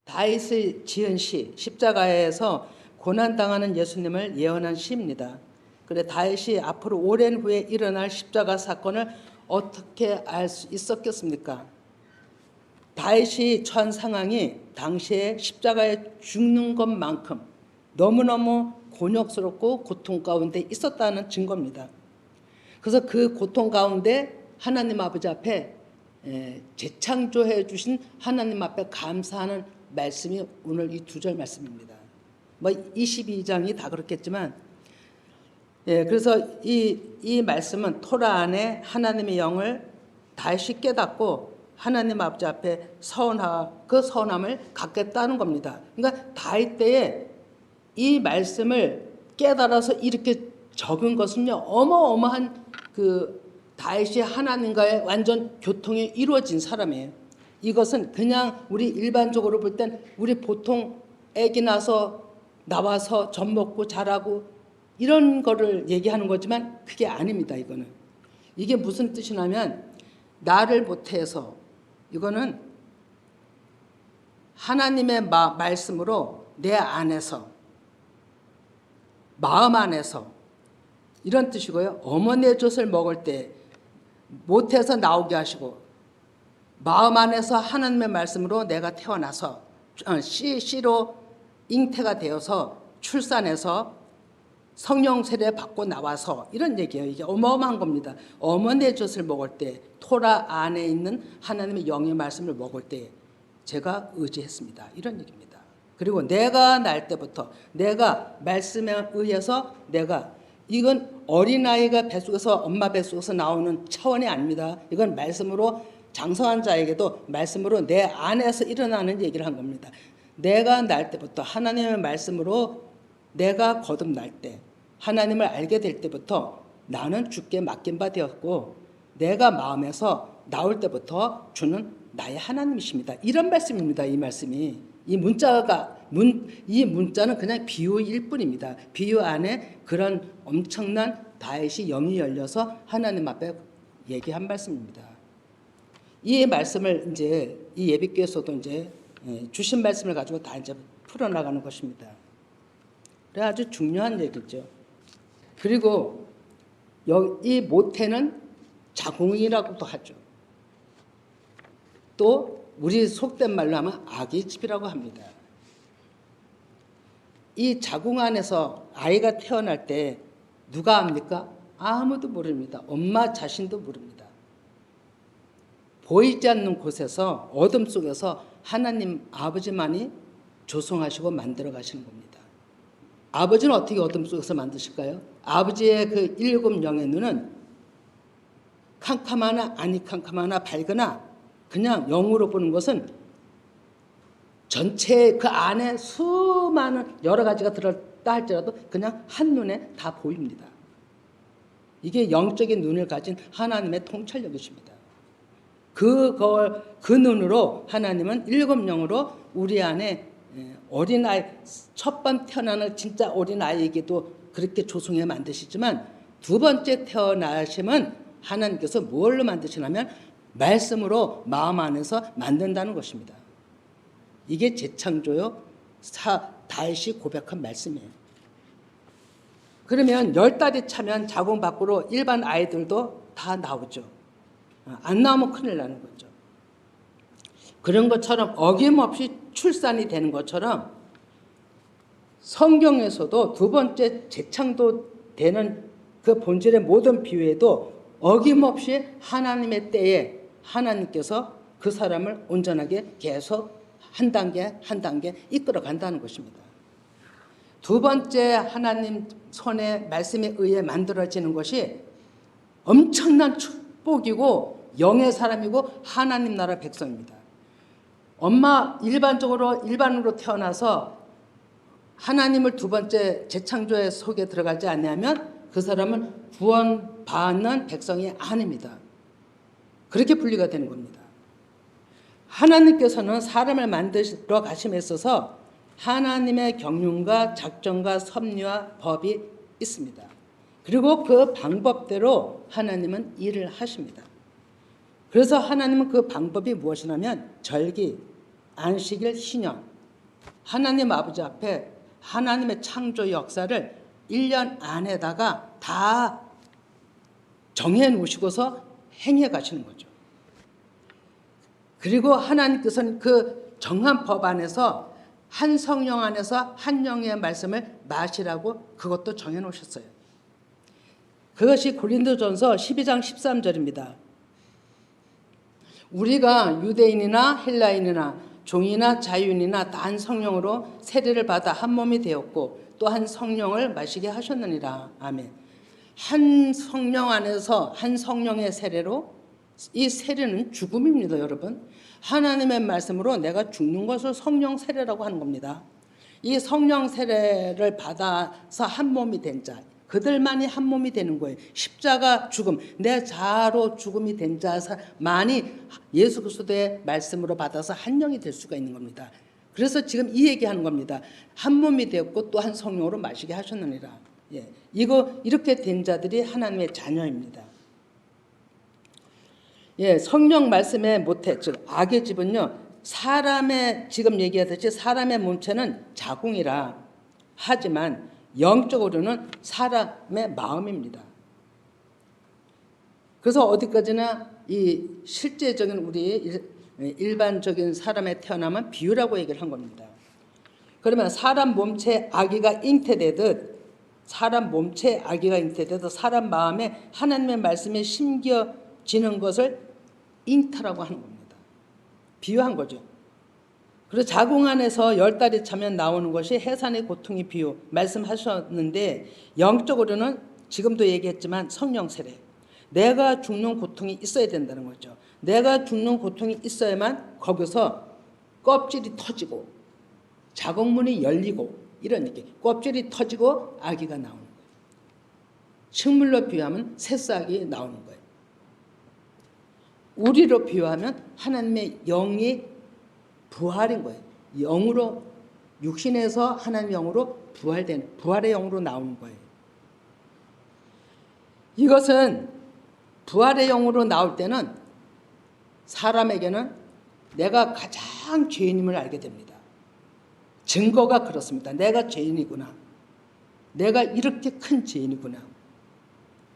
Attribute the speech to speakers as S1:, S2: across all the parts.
S1: 다윗의 지은 시, 십자가에서 고난당하는 예수님을 예언한 시입니다. 그래 다윗이 앞으로 오랜 후에 일어날 십자가 사건을 어떻게 알 수 있었겠습니까? 다윗이 처한 상황이 당시에 십자가에 죽는 것만큼 너무너무 곤욕스럽고 고통 가운데 있었다는 증거입니다. 그래서 그 고통 가운데 하나님 아버지 앞에 재창조해 주신 하나님 앞에 감사하는 말씀이 오늘 이 2절 말씀입니다. 뭐 22장이 다 그렇겠지만, 그래서 이 말씀은 토라 안에 하나님의 영을 다시 깨닫고 하나님 아버지 앞에 그 서운함을 갖겠다는 겁니다. 그러니까 다윗 때에 이 말씀을 깨달아서 이렇게 적은 것은요, 어마어마한 다윗이 하나님과의 완전 교통이 이루어진 사람이에요. 이것은 그냥 우리 일반적으로 볼 땐 우리 보통 애기 나와서 젖 먹고 자라고 이런 거를 얘기하는 거지만 그게 아닙니다. 이거는 이게 무슨 뜻이냐면 나를 못해서, 이거는 하나님의 말씀으로 내 안에서, 마음 안에서 이런 뜻이고요. 어머니의 젖을 먹을 때 못해서 나오게 하시고 마음 안에서 하나님의 말씀으로 내가 태어나서 씨로 잉태가 되어서 출산해서 성령 세례 받고 나와서 이런 얘기예요. 이게 어마어마한 겁니다. 어머니의 젖을 먹을 때 토라 안에 있는 하나님의 영의 말씀을 먹을 때 제가 의지했습니다. 이런 얘기입니다. 그리고 내가 날 때부터 내가 말씀에 의해서 이건 어린아이가 뱃속에서 엄마 뱃속에서 나오는 차원이 아닙니다. 이건 말씀으로 장성한 자에게도 말씀으로 내 안에서 일어나는 얘기를 한 겁니다. 내가 날 때부터 하나님의 말씀으로 내가 거듭날 때 하나님을 알게 될 때부터 나는 주께 맡긴 바 되었고 내가 마음에서 나올 때부터 주는 나의 하나님이십니다. 이런 말씀입니다. 이 말씀이. 이 문자는 그냥 비유일 뿐입니다. 비유 안에 그런 엄청난 다윗이 영이 열려서 하나님 앞에 얘기한 말씀입니다. 이 말씀을 이제 이 예비교에서도 이제 주신 말씀을 가지고 다 이제 풀어나가는 것입니다. 그래 아주 중요한 얘기죠. 그리고 이 모태는 자궁이라고도 하죠. 또 우리 속된 말로 하면 아기 집이라고 합니다. 이 자궁 안에서 아이가 태어날 때 누가 압니까? 아무도 모릅니다. 엄마 자신도 모릅니다. 보이지 않는 곳에서 어둠 속에서 하나님 아버지만이 조성하시고 만들어 가시는 겁니다. 아버지는 어떻게 어둠 속에서 만드실까요? 아버지의 그 7 영의 눈은 캄캄하나 아니 캄캄하나 밝으나 그냥 영으로 보는 것은 전체 그 안에 수많은 여러 가지가 들었다 할지라도 그냥 한눈에 다 보입니다. 이게 영적인 눈을 가진 하나님의 통찰력이십니다. 그 눈으로 하나님은 7 영으로 우리 안에 어린아이, 첫 번 태어나는 진짜 어린아이에게도 그렇게 조성해 만드시지만 두 번째 태어나시면 하나님께서 뭘로 만드시냐면 말씀으로 마음 안에서 만든다는 것입니다. 이게 재창조요. 다윗이 고백한 말씀이에요. 그러면 10달이 차면 자궁 밖으로 일반 아이들도 다 나오죠. 안 나오면 큰일 나는 거죠. 그런 것처럼 어김없이 출산이 되는 것처럼 성경에서도 두 번째 재창조되는 그 본질의 모든 비유에도 어김없이 하나님의 때에 하나님께서 그 사람을 온전하게 계속 한 단계 한 단계 이끌어 간다는 것입니다. 두 번째 하나님 손의 말씀에 의해 만들어지는 것이 엄청난 축복이고 영의 사람이고 하나님 나라 백성입니다. 일반으로 태어나서 하나님을 두 번째 재창조의 속에 들어가지 않냐면 그 사람은 구원받는 백성이 아닙니다. 그렇게 분리가 되는 겁니다. 하나님께서는 사람을 만들어 가심에 있어서 하나님의 경륜과 작정과 섭리와 법이 있습니다. 그리고 그 방법대로 하나님은 일을 하십니다. 그래서 하나님은 그 방법이 무엇이냐면 절기, 안식일, 신년 하나님 아버지 앞에 하나님의 창조 역사를 1년 안에다가 다 정해 놓으시고서 행해 가시는 거죠. 그리고 하나님께서는 그 정한 법 안에서 한 성령 안에서 한 영의 말씀을 마시라고 그것도 정해 놓으셨어요. 그것이 고린도전서 12장 13절입니다. 우리가 유대인이나 헬라인이나 종이나 자유인이나 다 한 성령으로 세례를 받아 한 몸이 되었고 또 한 성령을 마시게 하셨느니라. 아멘. 한 성령 안에서 한 성령의 세례로, 이 세례는 죽음입니다, 여러분. 하나님의 말씀으로 내가 죽는 것을 성령 세례라고 하는 겁니다. 이 성령 세례를 받아서 한 몸이 된 자, 그들만이 한 몸이 되는 거예요. 십자가 죽음, 내 자아로 죽음이 된 자만이 예수 그리스도의 말씀으로 받아서 한 영이 될 수가 있는 겁니다. 그래서 지금 이 얘기하는 겁니다. 한 몸이 되었고 또 한 성령으로 마시게 하셨느니라. 예, 이렇게 된 자들이 하나님의 자녀입니다. 예, 성령 말씀의 모태, 즉 악의 집은요, 사람의, 지금 얘기하듯이 사람의 몸체는 자궁이라 하지만 영적으로는 사람의 마음입니다. 그래서 어디까지나 이 실제적인 우리 일반적인 사람의 태어남은 비유라고 얘기를 한 겁니다. 그러면 사람 몸체 아기가 잉태되듯, 사람 몸체 아기가 잉태되듯 사람 마음에 하나님의 말씀이 심겨지는 것을 잉태라고 하는 겁니다. 비유한 거죠. 그래서 자궁 안에서 10달이 차면 나오는 것이 해산의 고통의 비유 말씀하셨는데, 영적으로는 지금도 얘기했지만 성령 세례, 내가 죽는 고통이 있어야 된다는 거죠. 내가 죽는 고통이 있어야만 거기서 껍질이 터지고 자궁문이 열리고, 이런 얘기, 껍질이 터지고 아기가 나오는 거예요. 식물로 비유하면 새싹이 나오는 거예요. 우리로 비유하면 하나님의 영이 부활인 거예요. 영으로, 육신에서 하나님의 영으로 부활된, 부활의 영으로 나오는 거예요. 이것은 부활의 영으로 나올 때는 사람에게는 내가 가장 죄인임을 알게 됩니다. 증거가 그렇습니다. 내가 죄인이구나. 내가 이렇게 큰 죄인이구나.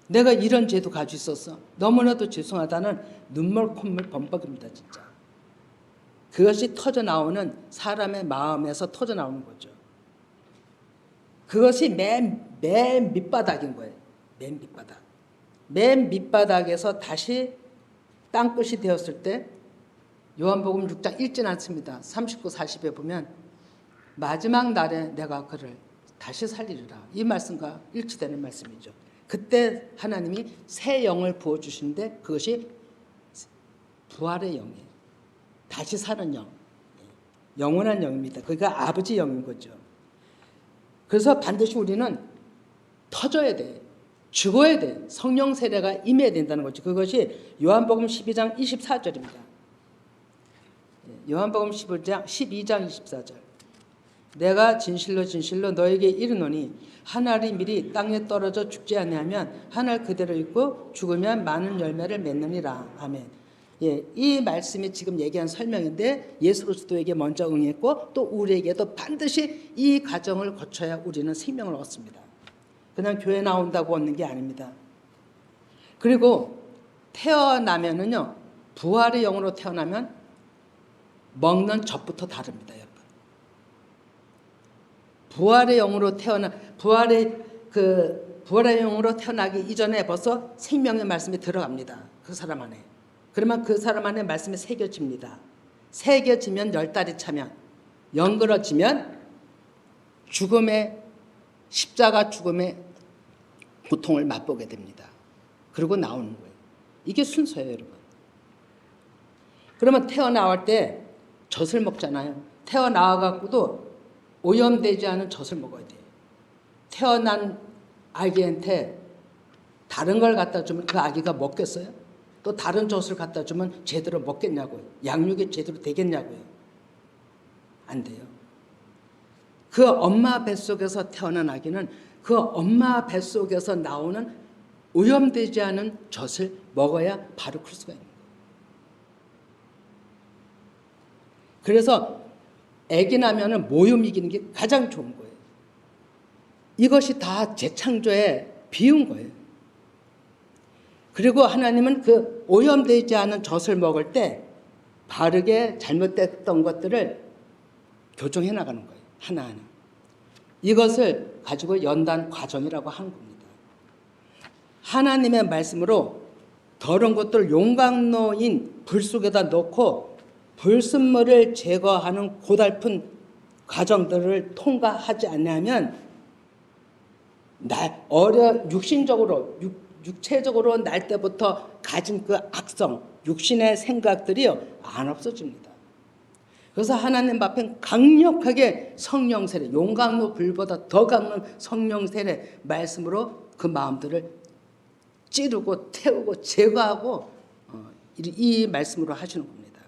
S1: 내가 이런 죄도 가지고 있었어. 너무나도 죄송하다는 눈물 콧물 범벅입니다, 진짜. 그것이 터져 나오는, 사람의 마음에서 터져 나오는 거죠. 그것이 맨 밑바닥인 거예요. 맨 밑바닥. 맨 밑바닥에서 다시 땅끝이 되었을 때, 요한복음 6장 읽진 않습니다. 39, 40에 보면 마지막 날에 내가 그를 다시 살리리라, 이 말씀과 일치되는 말씀이죠. 그때 하나님이 새 영을 부어주시는데 그것이 부활의 영이에요. 다시 사는 영, 영원한 영입니다. 그러니까 아버지 영인 거죠. 그래서 반드시 우리는 터져야 돼. 죽어야 돼. 성령 세례가 임해야 된다는 거죠. 그것이 요한복음 12장 24절입니다. 요한복음 12장 24절. 내가 진실로 진실로 너에게 이르노니 한 알이 미리 땅에 떨어져 죽지 아니하면 한 알 그대로 있고 죽으면 많은 열매를 맺느니라. 아멘. 예, 이 말씀이 지금 얘기한 설명인데, 예수 그리스도에게 먼저 응했고 또 우리에게도 반드시 이 과정을 거쳐야 우리는 생명을 얻습니다. 그냥 교회 나온다고 얻는 게 아닙니다. 그리고 태어나면은요, 부활의 영으로 태어나면 먹는 젖부터 다릅니다, 여러분. 부활의 영으로 부활의 영으로 태어나기 이전에 벌써 생명의 말씀이 들어갑니다, 그 사람 안에. 그러면 그 사람 안에 말씀이 새겨집니다. 새겨지면 10달이 차면, 연그러지면 죽음의, 십자가 죽음의 고통을 맛보게 됩니다. 그리고 나오는 거예요. 이게 순서예요, 여러분. 그러면 태어나올 때 젖을 먹잖아요. 태어나와갖고도 오염되지 않은 젖을 먹어야 돼요. 태어난 아기한테 다른 걸 갖다 주면 그 아기가 먹겠어요? 또 다른 젖을 갖다 주면 제대로 먹겠냐고요. 양육이 제대로 되겠냐고요. 안 돼요. 그 엄마 뱃속에서 태어난 아기는 그 엄마 뱃속에서 나오는 오염되지 않은 젖을 먹어야 바로 클 수가 있는 거예요. 그래서 아기 나면은 모욕 이기는 게 가장 좋은 거예요. 이것이 다 재창조에 비운 거예요. 그리고 하나님은 그 오염되지 않은 젖을 먹을 때 바르게 잘못됐던 것들을 교정해 나가는 거예요. 하나하나. 이것을 가지고 연단 과정이라고 하는 겁니다. 하나님의 말씀으로 더러운 것들을 용광로인 불 속에다 넣고 불순물을 제거하는 고달픈 과정들을 통과하지 않으면 육체적으로 날 때부터 가진 그 악성, 육신의 생각들이 안 없어집니다. 그래서 하나님 앞에 강력하게 성령 세례, 용광로 불보다 더 강한 성령 세례 말씀으로 그 마음들을 찌르고 태우고 제거하고 이 말씀으로 하시는 겁니다.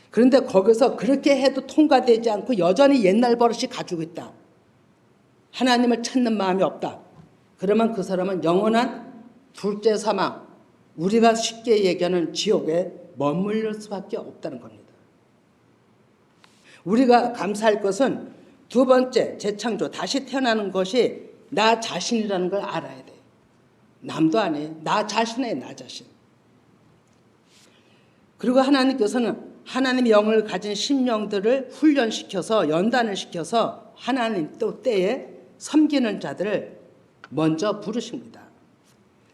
S1: 그런데 거기서 그렇게 해도 통과되지 않고 여전히 옛날 버릇이 가지고 있다. 하나님을 찾는 마음이 없다. 그러면 그 사람은 영원한 둘째 사망, 우리가 쉽게 얘기하는 지옥에 머물릴 수밖에 없다는 겁니다. 우리가 감사할 것은 두 번째 재창조, 다시 태어나는 것이 나 자신이라는 걸 알아야 돼. 남도 아니에요. 나 자신이에요. 나 자신. 그리고 하나님께서는 하나님의 영을 가진 심령들을 훈련시켜서 연단을 시켜서 하나님 또 때에 섬기는 자들을 먼저 부르십니다.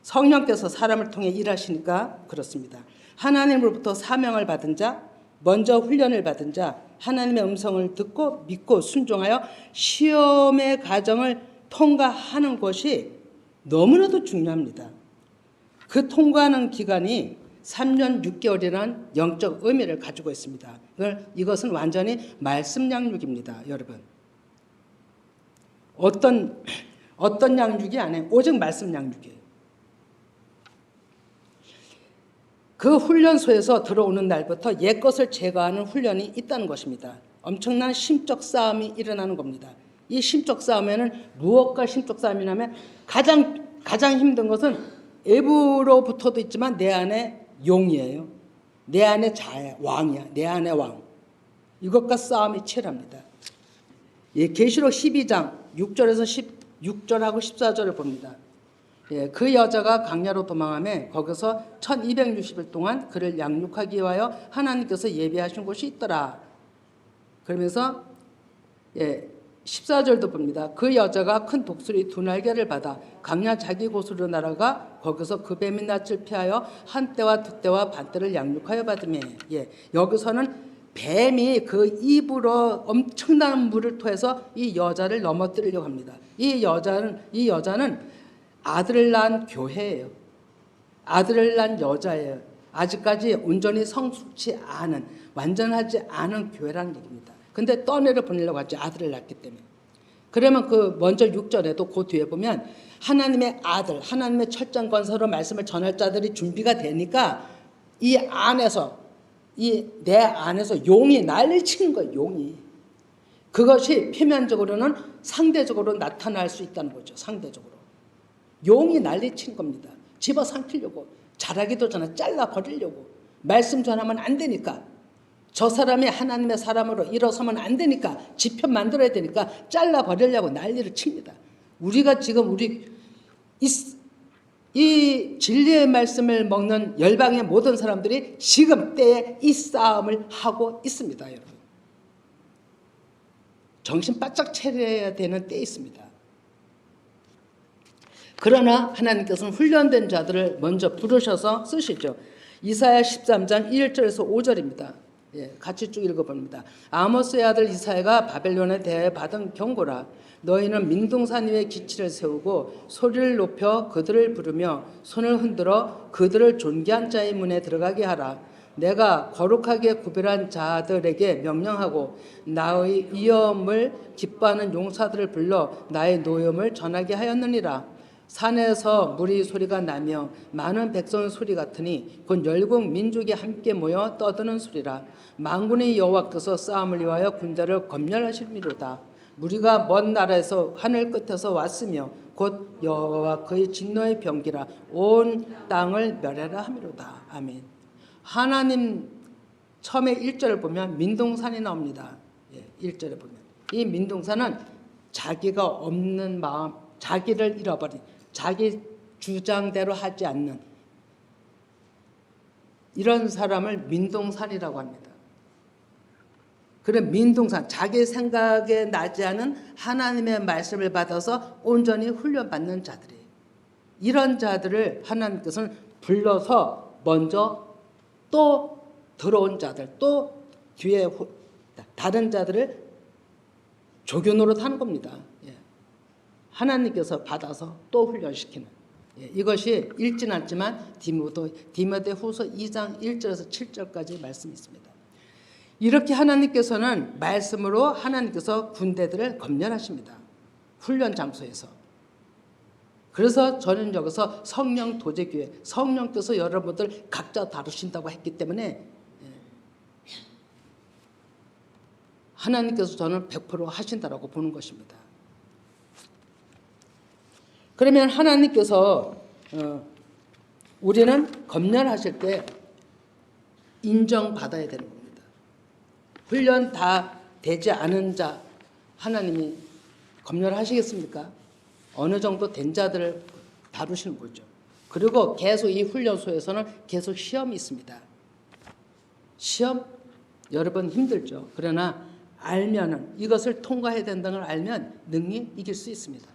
S1: 성령께서 사람을 통해 일하시니까 그렇습니다. 하나님으로부터 사명을 받은 자, 먼저 훈련을 받은 자, 하나님의 음성을 듣고 믿고 순종하여 시험의 과정을 통과하는 것이 너무나도 중요합니다. 그 통과하는 기간이 3년 6개월이라는 영적 의미를 가지고 있습니다. 이것은 완전히 말씀 양육입니다. 여러분. 어떤 양육이 아니에요. 오직 말씀 양육이에요. 그 훈련소에서 들어오는 날부터 옛것을 제거하는 훈련이 있다는 것입니다. 엄청난 심적 싸움이 일어나는 겁니다. 이 심적 싸움에는 무엇과 심적 싸움이냐면 가장 힘든 것은 외부로부터도 있지만 내 안에 용이에요. 내 안에 자야, 왕이야. 내 안에 왕. 이것과 싸움이 치열합니다. 예, 계시록 12장 6절에서 16절하고 14절을 봅니다. 예, 그 여자가 강야로 도망하며 거기서 1260일 동안 그를 양육하기 위하여 하나님께서 예비하신 곳이 있더라. 그러면서 14절도 봅니다. 그 여자가 큰 독수리 두 날개를 받아 강야 자기 곳으로 날아가 거기서 그 뱀의 낯을 피하여 한 떼와 두 떼와 반 떼를 양육하여 받으며, 여기서는 뱀이 그 입으로 엄청난 물을 토해서 이 여자를 넘어뜨리려고 합니다. 이 여자는 아들을 낳은 교회예요. 아들을 낳은 여자예요. 아직까지 온전히 성숙치 않은, 완전하지 않은 교회라는 얘기입니다. 근데 떠내려 보내려고 하지, 아들을 낳기 때문에. 그러면 그 먼저 6절에도 그 뒤에 보면 하나님의 아들, 하나님의 철장 권세로 말씀을 전할 자들이 준비가 되니까 이 안에서, 내 안에서 용이 난리 치는 거예요. 용이. 그것이 표면적으로는 상대적으로 나타날 수 있다는 거죠. 상대적으로. 용이 난리 치는 겁니다. 집어삼키려고, 자라기도 전에 잘라버리려고. 말씀 전하면 안 되니까, 저 사람이 하나님의 사람으로 일어서면 안 되니까, 지편 만들어야 되니까 잘라버리려고 난리를 칩니다. 우리가 지금 이 진리의 말씀을 먹는 열방의 모든 사람들이 지금 때에 이 싸움을 하고 있습니다. 여러분, 정신 바짝 차려야 되는 때에 있습니다. 그러나 하나님께서는 훈련된 자들을 먼저 부르셔서 쓰시죠. 이사야 13장 1절에서 5절입니다. 같이 쭉 읽어봅니다. 아모스의 아들 이사야가 바벨론에 대하여 받은 경고라. 너희는 민둥산 위에 기치를 세우고 소리를 높여 그들을 부르며 손을 흔들어 그들을 존귀한 자의 문에 들어가게 하라. 내가 거룩하게 구별한 자들에게 명령하고 나의 위엄을 기뻐하는 용사들을 불러 나의 노염을 전하게 하였느니라. 산에서 무리 소리가 나며 많은 백성 소리 같으니 곧 열국 민족이 함께 모여 떠드는 소리라. 만군의 여호와께서 싸움을 위하여 군대를 검열하시리로다. 무리가 먼 나라에서 하늘 끝에서 왔으며 곧 여호와 그의 진노의 병기라. 온 땅을 멸하라 함이로다. 아멘. 하나님 처음에 1절을 보면 민둥산이 나옵니다. 1절에 보면 이 민둥사는 자기가 없는 마음, 자기를 잃어버린, 자기 주장대로 하지 않는 이런 사람을 민둥산이라고 합니다. 그런 민둥산, 자기 생각에 나지 않은 하나님의 말씀을 받아서 온전히 훈련받는 자들이에요. 이런 자들을 하나님께서는 불러서 먼저 또 들어온 자들, 또 뒤에 다른 자들을 조교노릇 하는 겁니다. 하나님께서 받아서 또 훈련시키는. 이것이 읽진 않지만 디모데후서 2장 1절에서 7절까지 말씀이 있습니다. 이렇게 하나님께서는 말씀으로 하나님께서 군대들을 검열하십니다. 훈련 장소에서. 그래서 저는 여기서 성령 도제교회, 성령께서 여러분들 각자 다루신다고 했기 때문에 하나님께서 저는 100% 하신다라고 보는 것입니다. 그러면 하나님께서 우리는 검열하실 때 인정받아야 되는 겁니다. 훈련 다 되지 않은 자 하나님이 검열하시겠습니까? 어느 정도 된 자들을 다루시는 거죠. 그리고 계속 이 훈련소에서는 계속 시험이 있습니다. 시험 여러분 힘들죠. 그러나 알면은 이것을 통과해야 된다는 걸 알면 능히 이길 수 있습니다.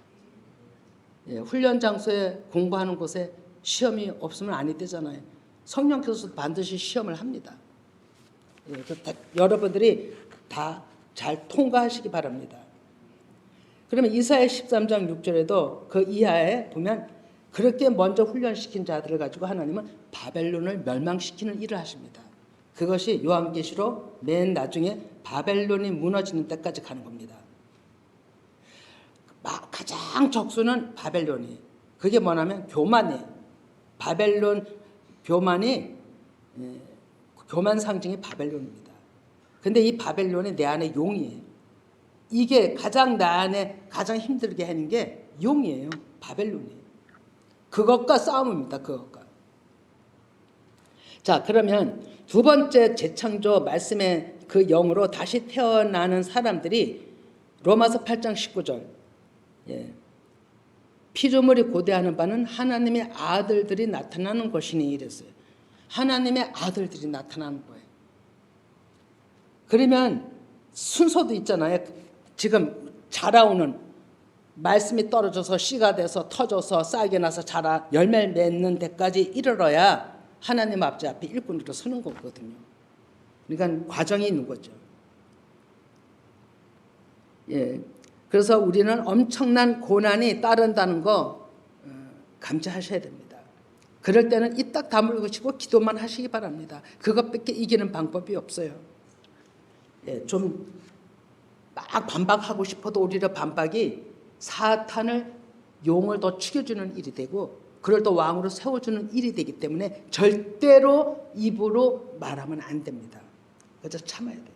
S1: 훈련 장소에 공부하는 곳에 시험이 없으면 아니 되잖아요. 성령께서 반드시 시험을 합니다. 여러분들이 다 잘 통과하시기 바랍니다. 그러면 이사야 13장 6절에도 그 이하에 보면 그렇게 먼저 훈련시킨 자들을 가지고 하나님은 바벨론을 멸망시키는 일을 하십니다. 그것이 요한계시록 맨 나중에 바벨론이 무너지는 때까지 가는 겁니다. 가장 적수는 바벨론이. 그게 뭐냐면 교만이에요. 바벨론 교만이 교만 상징이 바벨론입니다. 근데 이 바벨론이 내 안에 용이에요. 이게 가장 나 안에 가장 힘들게 하는 게 용이에요. 바벨론이에요. 그것과 싸움입니다. 그것과. 자, 그러면 두 번째 재창조 말씀의 그 영으로 다시 태어나는 사람들이 로마서 8장 19절 피조물이 고대하는 바는 하나님의 아들들이 나타나는 것이니 이랬어요. 하나님의 아들들이 나타나는 거예요. 그러면 순서도 있잖아요. 지금 자라오는 말씀이 떨어져서 씨가 돼서 터져서 싹이 나서 자라 열매를 맺는 데까지 이르러야 하나님 앞에 일꾼으로 서는 거거든요. 그러니까 과정이 있는 거죠. 그래서 우리는 엄청난 고난이 따른다는 거 감지하셔야 됩니다. 그럴 때는 이 딱 다물고치고 기도만 하시기 바랍니다. 그것밖에 이기는 방법이 없어요. 좀 막 반박하고 싶어도 오히려 반박이 사탄을 용을 더 죽여주는 일이 되고 그를 또 왕으로 세워주는 일이 되기 때문에 절대로 입으로 말하면 안 됩니다. 그래서 참아야 돼요.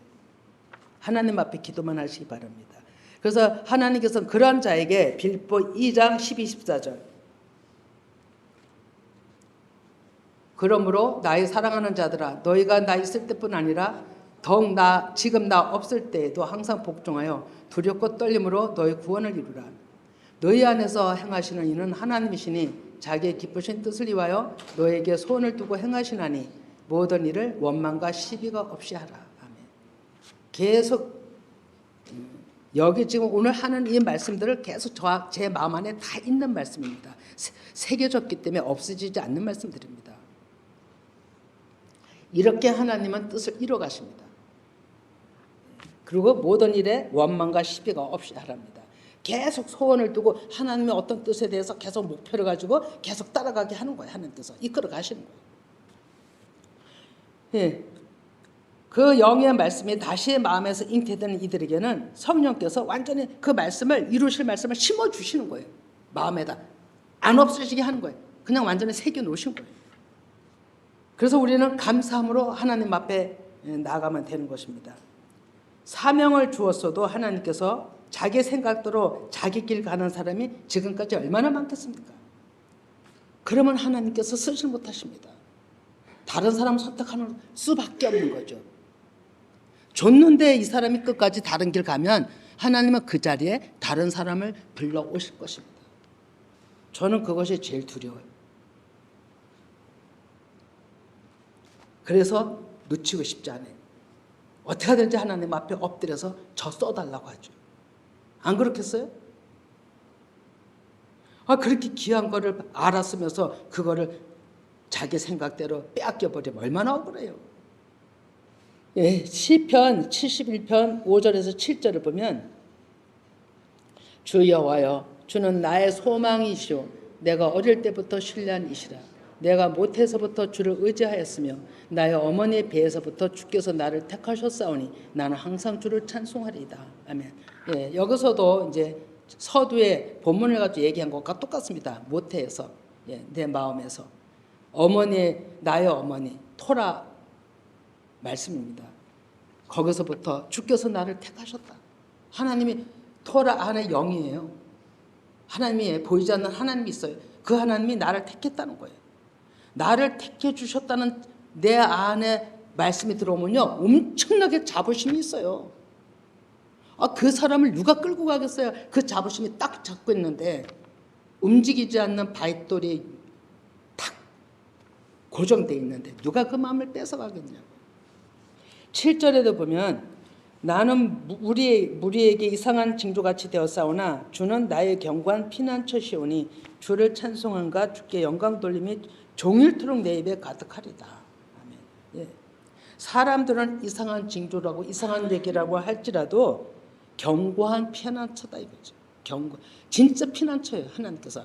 S1: 하나님 앞에 기도만 하시기 바랍니다. 그래서 하나님께서는 그러한 자에게 빌보 2장 12, 14절 그러므로 나의 사랑하는 자들아 너희가 나 있을 때뿐 아니라 더욱 지금 나 없을 때에도 항상 복종하여 두렵고 떨림으로 너희 구원을 이루라. 너희 안에서 행하시는 이는 하나님이시니 자기의 기쁘신 뜻을 위하여 너에게 소원을 두고 행하시나니 모든 일을 원망과 시비가 없이 하라. 아멘. 계속 여기 지금 오늘 하는 이 말씀들을 계속 제 마음 안에 다 있는 말씀입니다. 새겨졌기 때문에 없어지지 않는 말씀들입니다. 이렇게 하나님은 뜻을 이뤄 가십니다. 그리고 모든 일에 원망과 시비가 없이 하랍니다. 계속 소원을 두고 하나님의 어떤 뜻에 대해서 계속 목표를 가지고 계속 따라가게 하는 거예요. 하나님께서 이끌어 가시는 거예요. 그 영의 말씀이 다시 마음에서 잉태되는 이들에게는 성령께서 완전히 그 말씀을 이루실 말씀을 심어주시는 거예요. 마음에다 안 없어지게 하는 거예요. 그냥 완전히 새겨 놓으신 거예요. 그래서 우리는 감사함으로 하나님 앞에 나아가면 되는 것입니다. 사명을 주었어도 하나님께서 자기 생각대로 자기 길 가는 사람이 지금까지 얼마나 많겠습니까? 그러면 하나님께서 쓰질 못하십니다. 다른 사람 선택하는 수밖에 없는 거죠. 줬는데 이 사람이 끝까지 다른 길 가면 하나님은 그 자리에 다른 사람을 불러오실 것입니다. 저는 그것이 제일 두려워요. 그래서 놓치고 싶지 않아요. 어떻게 하든지 하나님 앞에 엎드려서 저 써달라고 하죠. 안 그렇겠어요? 그렇게 귀한 거를 알았으면서 그거를 자기 생각대로 빼앗겨버리면 얼마나 억울해요. 예, 시편 71편 5절에서 7절을 보면 주 여호와여 주는 나의 소망이시오 내가 어릴 때부터 신뢰한 이시라 내가 모태에서부터 주를 의지하였으며 나의 어머니의 배에서부터 주께서 나를 택하셨사오니 나는 항상 주를 찬송하리이다. 아멘. 예, 여기서도 이제 서두에 본문을 가지고 얘기한 것과 똑같습니다. 모태에서 내 마음에서 나의 어머니 토라 말씀입니다. 거기서부터 주께서 나를 택하셨다. 하나님이 토라 안에 영이에요. 하나님이 보이지 않는 하나님이 있어요. 그 하나님이 나를 택했다는 거예요. 나를 택해 주셨다는 내 안에 말씀이 들어오면요 엄청나게 자부심이 있어요. 그 사람을 누가 끌고 가겠어요? 그 자부심이 딱 잡고 있는데 움직이지 않는 바윗돌이 탁 고정되어 있는데 누가 그 마음을 뺏어가겠냐고. 7절에도 보면 나는 무리에게 이상한 징조같이 되었사오나 주는 나의 견고한 피난처시오니 주를 찬송함과 주께 영광 돌림이 종일토록 내 입에 가득하리다. 아멘. 예. 사람들은 이상한 징조라고 이상한 얘기라고 할지라도 견고한 피난처다 이거죠. 진짜 피난처예요. 하나님께서.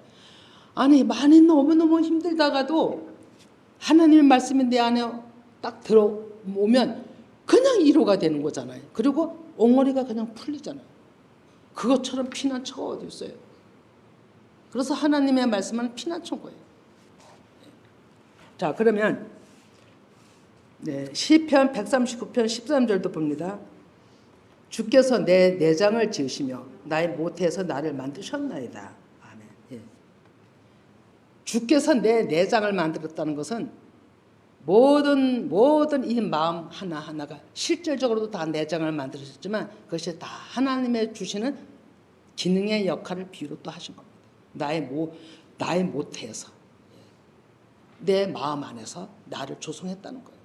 S1: 아니 많이 너무너무 힘들다가도 하나님의 말씀이 내 안에 딱 들어오면 그냥 위로가 되는 거잖아요. 그리고 옹어리가 그냥 풀리잖아요. 그것처럼 피난처가 어디 있어요. 그래서 하나님의 말씀은 피난처인 거예요. 자, 그러면 시편 139편 13절도 봅니다. 주께서 내 내장을 지으시며 나의 모태에서 나를 만드셨나이다. 아멘. 예. 주께서 내 내장을 만들었다는 것은 모든 이 마음 하나하나가 실질적으로도 다 내장을 만들으셨지만 그것이 다 하나님의 주시는 기능의 역할을 비유로 또 하신 겁니다. 나의 모태에서 내 마음 안에서 나를 조성했다는 거예요.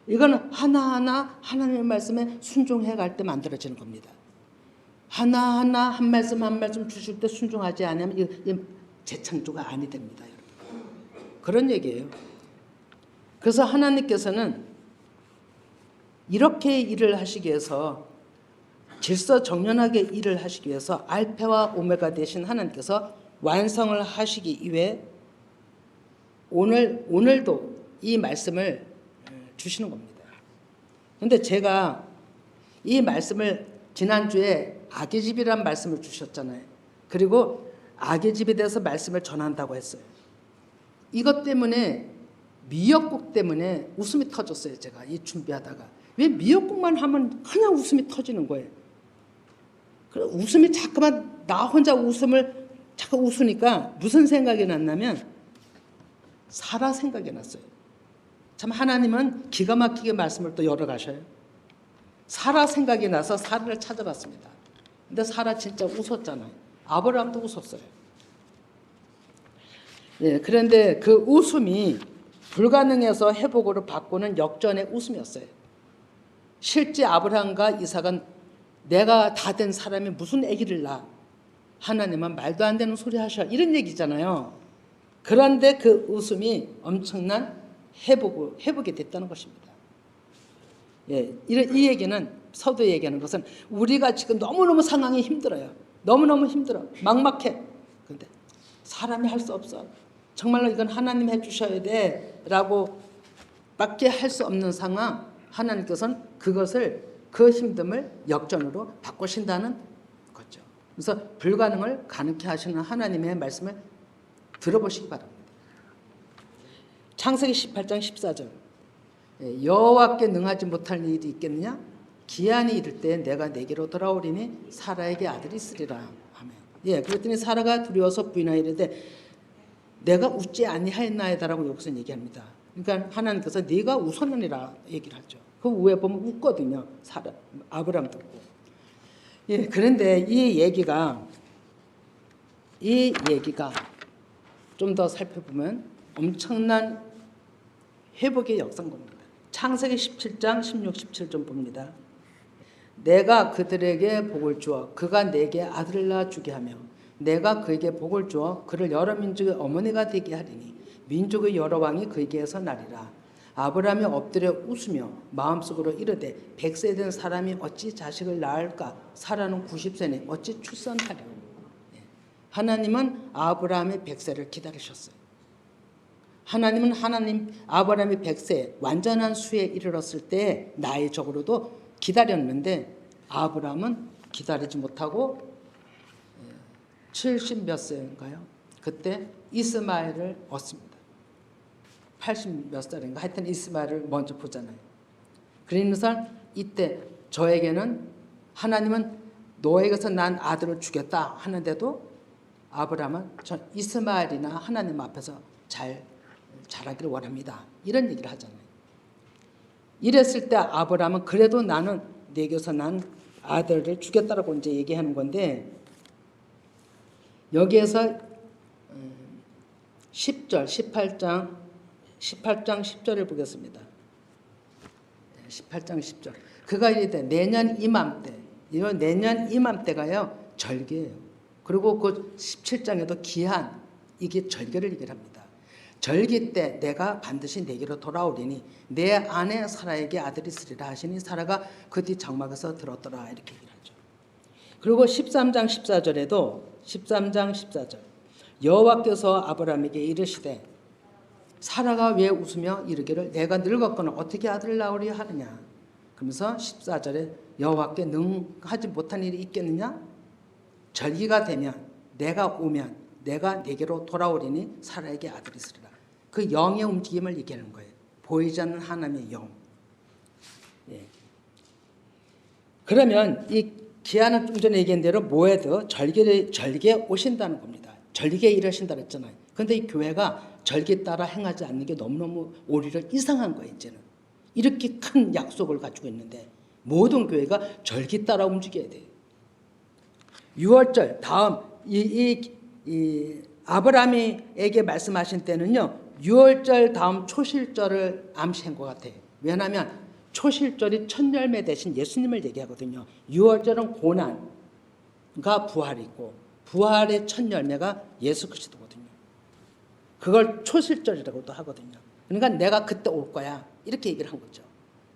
S1: 이거는 하나하나 하나님의 말씀에 순종해 갈 때 만들어지는 겁니다. 하나하나 한 말씀 한 말씀 주실 때 순종하지 않으면 이 재창조가 아니 됩니다. 여러분. 그런 얘기예요. 그래서 하나님께서는 이렇게 일을 하시기 위해서 질서정연하게 일을 하시기 위해서 알파와 오메가 되신 하나님께서 완성을 하시기 위해 오늘도 이 말씀을 주시는 겁니다. 그런데 제가 이 말씀을 지난주에 악의 집이란 말씀을 주셨잖아요. 그리고 악의 집에 대해서 말씀을 전한다고 했어요. 이것 때문에 미역국 때문에 웃음이 터졌어요. 제가 이 준비하다가 왜 미역국만 하면 그냥 웃음이 터지는 거예요. 그래 웃음이 자꾸만 나 혼자 웃음을 자꾸 웃으니까 무슨 생각이 났냐면 사라 생각이 났어요. 참 하나님은 기가 막히게 말씀을 또 열어가셔요. 사라 생각이 나서 사라를 찾아봤습니다. 근데 사라 진짜 웃었잖아요. 아브라함도 웃었어요. 예, 그런데 그 웃음이 불가능해서 회복으로 바꾸는 역전의 웃음이었어요. 실제 아브라함과 이삭은 내가 다 된 사람이 무슨 아기를 낳아. 하나님은 말도 안 되는 소리 하셔. 이런 얘기잖아요. 그런데 그 웃음이 엄청난 회복이 됐다는 것입니다. 예, 이 얘기는 서두에 얘기하는 것은 우리가 지금 너무너무 상황이 힘들어요. 너무너무 힘들어. 막막해. 그런데 사람이 할 수 없어. 정말로 이건 하나님이 해주셔야 돼 라고 밖에 할 수 없는 상황 하나님께서는 그 힘듦을 역전으로 바꾸신다는 거죠. 그래서 불가능을 가능케 하시는 하나님의 말씀을 들어보시기 바랍니다. 창세기 18장 14절 여호와께 능하지 못할 일이 있겠느냐? 기한이 이를 때 내가 내게로 돌아오리니 사라에게 아들이 있으리라. 아멘. 예, 그랬더니 사라가 두려워서 부인하여 이르되 내가 웃지 아니하였나이다라고 여기서 얘기합니다. 그러니까 하나님께서 네가 웃었느니라 얘기를 하죠. 그 위에 보면 웃거든요. 사람 아브라함 듣고. 예, 그런데 이 얘기가 좀 더 살펴보면 엄청난 회복의 역사인 겁니다. 창세기 17장 16, 17 좀 봅니다. 내가 그들에게 복을 주어 그가 내게 아들을 낳아 주게 하며 내가 그에게 복을 주어 그를 여러 민족의 어머니가 되게 하리니 민족의 여러 왕이 그에게서 나리라. 아브라함이 엎드려 웃으며 마음속으로 이르되 100세 된 사람이 어찌 자식을 낳을까? 사라는 90세니 어찌 출산하리요. 하나님은 아브라함의 100세를 기다리셨어요. 하나님은 아브라함이 100세 완전한 수에 이르렀을 때 나이적으로도 기다렸는데 아브라함은 기다리지 못하고 70 몇 세인가요? 그때 이스마엘을 얻습니다. 80 몇 살인가? 하여튼 이스마엘을 먼저 보잖아요. 그러면서 이때 저에게는 하나님은 너에게서 난 아들을 주겠다 하는데도 아브라함은 저 이스마엘이나 하나님 앞에서 자라기를 원합니다. 이런 얘기를 하잖아요. 이랬을 때 아브라함은 그래도 나는 내게서 난 아들을 주겠다라고 이제 얘기하는 건데 여기에서 10절, 18장 10절을 보겠습니다. 18장 10절. 그가 이르되 내년 이맘때, 이건 내년 이맘때가요 절기예요. 그리고 그 17장에도 기한, 이게 절기를 얘기를 합니다. 절기 때 내가 반드시 내게로 돌아오리니 내 아내 사라에게 아들이 있으리라 하시니 사라가 그 뒤 장막에서 들었더라 이렇게 얘기를 하죠. 그리고 13장 14절 여호와께서 아브라함에게 이르시되 사라가 왜 웃으며 이르기를 내가 늙었거나 어떻게 아들을 낳으리 하느냐. 그러면서 14절에 여호와께 능하지 못한 일이 있겠느냐. 절기가 되면 내가 오면 내가 내게로 돌아오리니 사라에게 아들이 있으리라. 그 영의 움직임을 얘기하는 거예요. 보이지 않는 하나님의 영. 예. 그러면 이 기한은 좀 전에 얘기한 대로 모에드 절기에 오신다는 겁니다. 절기에 일하신다 그랬잖아요. 그런데 이 교회가 절기 따라 행하지 않는 게 너무너무 오히려 이상한 거예요. 이제는 이렇게 큰 약속을 가지고 있는데 모든 교회가 절기 따라 움직여야 돼요. 6월절 다음 아브라함에게 말씀하신 때는요 6월절 다음 초실절을 암시한 것 같아요. 왜냐하면 초실절이 첫 열매 대신 예수님을 얘기하거든요. 6월절은 고난과 부활이고 부활의 첫 열매가 예수 그리스도거든요. 그걸 초실절이라고도 하거든요. 그러니까 내가 그때 올 거야 이렇게 얘기를 한 거죠.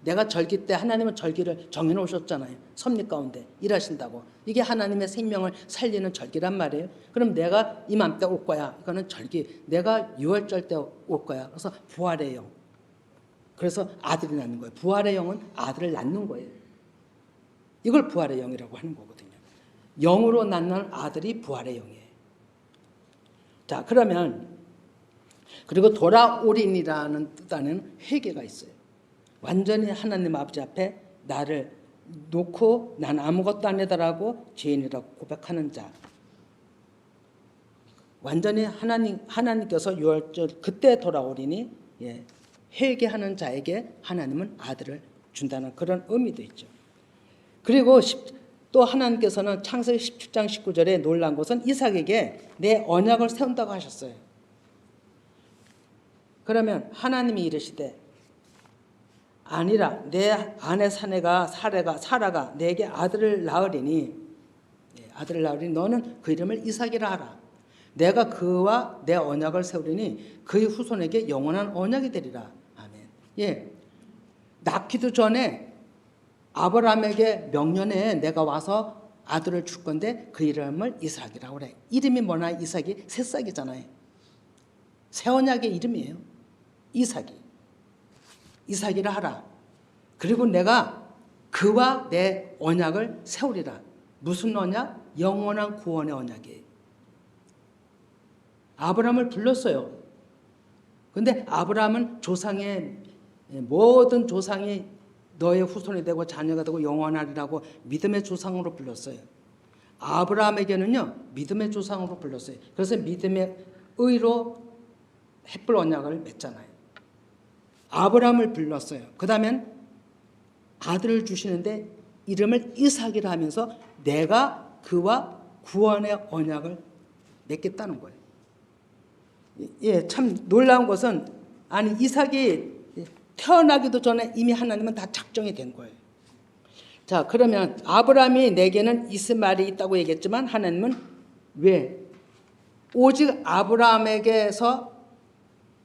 S1: 내가 절기 때 하나님은 절기를 정해놓으셨잖아요. 섭리 가운데 일하신다고. 이게 하나님의 생명을 살리는 절기란 말이에요. 그럼 내가 이맘때 올 거야. 이거는 절기. 내가 6월절 때 올 거야. 그래서 부활의 영. 그래서 아들이 낳는 거예요. 부활의 영은 아들을 낳는 거예요. 이걸 부활의 영이라고 하는 거거든요. 영으로 낳는 아들이 부활의 영이에요. 자, 그러면 그리고 돌아오린이라는 뜻하는 회개가 있어요. 완전히 하나님 아버지 앞에 나를 놓고 난 아무것도 아니다라고 죄인이라고 고백하는 자. 완전히 하나님께서 6월절 그때 돌아오리니 회개하는 자에게 하나님은 아들을 준다는 그런 의미도 있죠. 그리고 또 하나님께서는 창세기 17장 19절에 놀란 것은 이삭에게 내 언약을 세운다고 하셨어요. 그러면 하나님이 이르시되 아니라 내 아내 사라가 내게 아들을 낳으리니 너는 그 이름을 이삭이라 하라. 내가 그와 내 언약을 세우리니 그의 후손에게 영원한 언약이 되리라. 아멘. 예, 낳기도 전에 아브라함에게 명년에 내가 와서 아들을 줄 건데 그 이름을 이삭이라고 그래. 이름이 뭐나 이삭이 새싹이잖아요. 새 언약의 이름이에요. 이삭이라 하라. 그리고 내가 그와 내 언약을 세우리라. 무슨 언약? 영원한 구원의 언약이에요. 아브라함을 불렀어요. 그런데 아브라함은 모든 조상이 너의 후손이 되고 자녀가 되고 영원하리라고 믿음의 조상으로 불렀어요. 아브라함에게는요 믿음의 조상으로 불렀어요. 그래서 믿음의 의로 햇불 언약을 맺잖아요. 아브라함을 불렀어요. 그 다음엔 아들을 주시는데 이름을 이삭이라 하면서 내가 그와 구원의 언약을 맺겠다는 거예요. 예, 참 놀라운 것은 아니 이삭이 태어나기도 전에 이미 하나님은 다 작정이 된 거예요. 자, 그러면 아브라함이 내게는 이스마엘이 있다고 얘기했지만 하나님은 왜? 오직 아브라함에게서